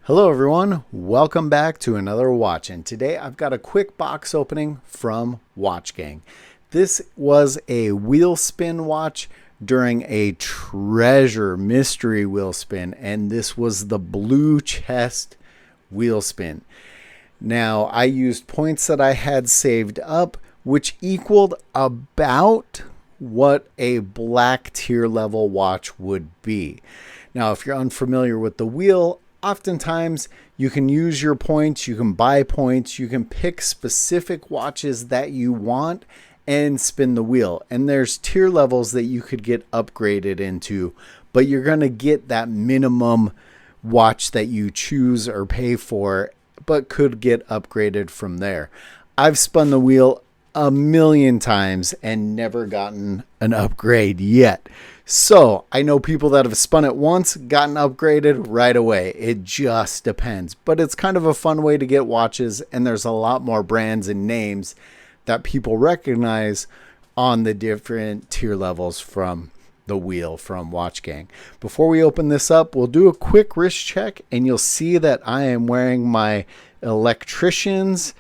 Hello everyone, welcome back to another Watchin. Today I've got a quick box opening from watchgang. This was a wheel spin watch during a treasure mystery wheel spin, and this was the blue chest wheel spin. Now I used points that I had saved up, which equaled about what a black tier level watch would be. Now if you're unfamiliar with the wheel, oftentimes you can use your points, you can buy points, you can pick specific watches that you want and spin the wheel. And there's tier levels that you could get upgraded into, but you're going to get that minimum watch that you choose or pay for, but could get upgraded from there. I've spun the wheel a million times and never gotten an upgrade yet. So I know people that have spun it once, gotten upgraded right away. It just depends, but it's kind of a fun way to get watches, and there's a lot more brands and names that people recognize on the different tier levels from the wheel from watchgang. Before we open this up, we'll do a quick wrist check, and you'll see that I am wearing my Electricianz.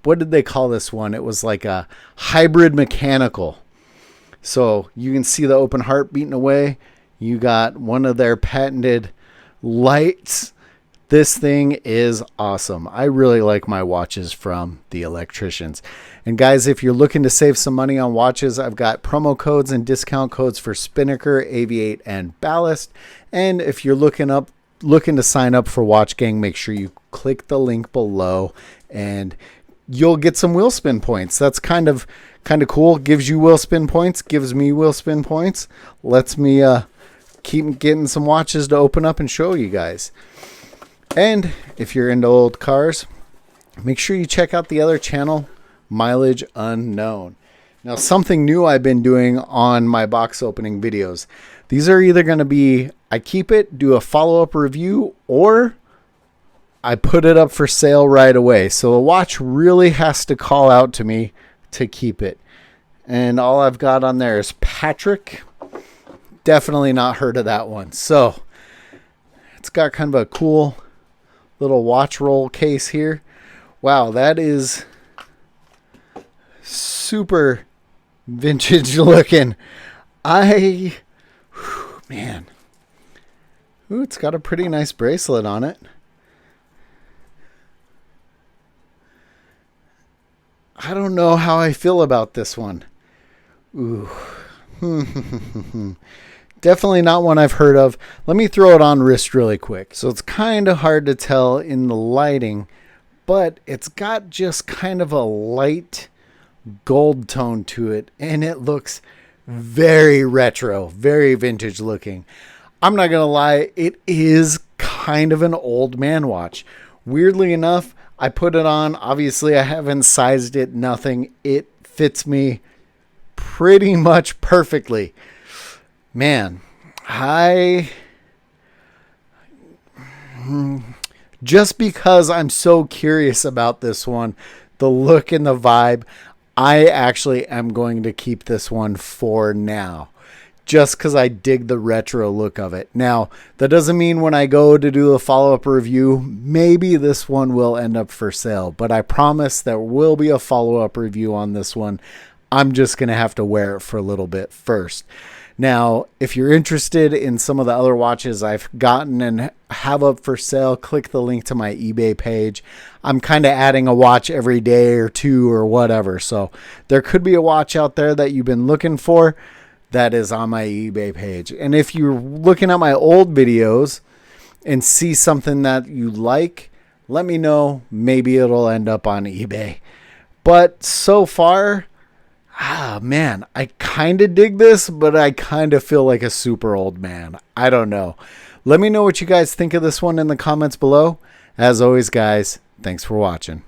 What did they call this one? It was like a hybrid mechanical. So you can see the open heart beating away. You got one of their patented lights. This thing is awesome. I really like my watches from the Electricianz. And guys, if you're looking to save some money on watches, I've got promo codes and discount codes for Spinnaker, Aviate, and Ballast. And if you're looking to sign up for watchgang, make sure you click the link below and you'll get some wheel spin points. That's kind of cool. Gives you wheel spin points, gives me wheel spin points, lets me keep getting some watches to open up and show you guys. And if you're into old cars, make sure you check out the other channel, Mileage Unknown. Now, something new I've been doing on my box opening videos. These are either going to be I keep it, do a follow-up review, or I put it up for sale right away. So the watch really has to call out to me to keep it. And all I've got on there is Patrick. Definitely not heard of that one. So it's got kind of a cool little watch roll case here. Wow, that is super vintage looking. Man. Ooh, it's got a pretty nice bracelet on it. I don't know how I feel about this one. Ooh. Definitely not one I've heard of. Let me throw it on wrist really quick. So it's kind of hard to tell in the lighting, but it's got just kind of a light gold tone to it, and it looks very retro, very vintage looking. I'm not going to lie, it is kind of an old man watch. Weirdly enough, I put it on. Obviously, I haven't sized it, nothing. It fits me pretty much perfectly. Man, just because I'm so curious about this one, the look and the vibe, I actually am going to keep this one for now. Just because I dig the retro look of it. Now, that doesn't mean when I go to do a follow-up review, maybe this one will end up for sale. But I promise there will be a follow-up review on this one. I'm just going to have to wear it for a little bit first. Now, if you're interested in some of the other watches I've gotten and have up for sale, click the link to my eBay page. I'm kind of adding a watch every day or two or whatever. So there could be a watch out there that you've been looking for that is on my eBay page. And if you're looking at my old videos and see something that you like, let me know. Maybe it'll end up on eBay. But so far, man, I kind of dig this, but I kind of feel like a super old man. I don't know. Let me know what you guys think of this one in the comments below. As always, guys, thanks for watching.